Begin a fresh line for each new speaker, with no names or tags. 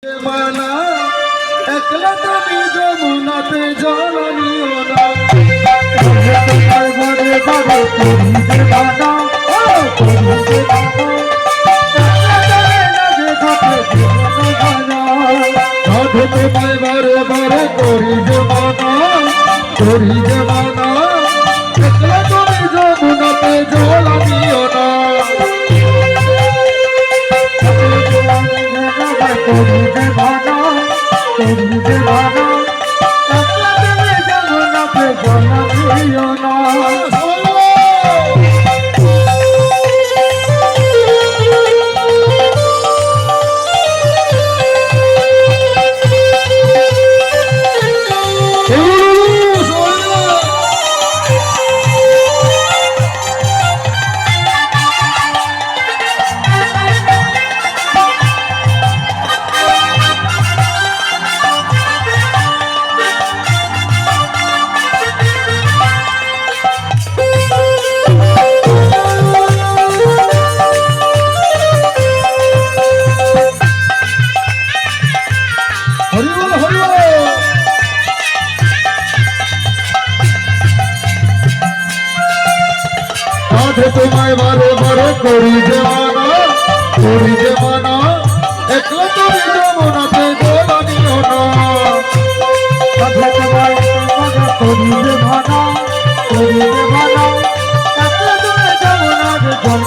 মানা একলা তুমি যমুনাতে জল নিও না বারে বারে করিতে মানা ও করিতে মানা রাধতে পায় বারে বারে করিতে মানা একলা তুমি যমুনাতে জল নিও না করিতে মানা একলা তুমি যমুনাতে জল নিও না। তোমায় বারে বারে করি যে মানা একলা তুমি যমুনাতে জল নিও না তোমায় করি যে মানা একলা তুমি যমুনাতে জল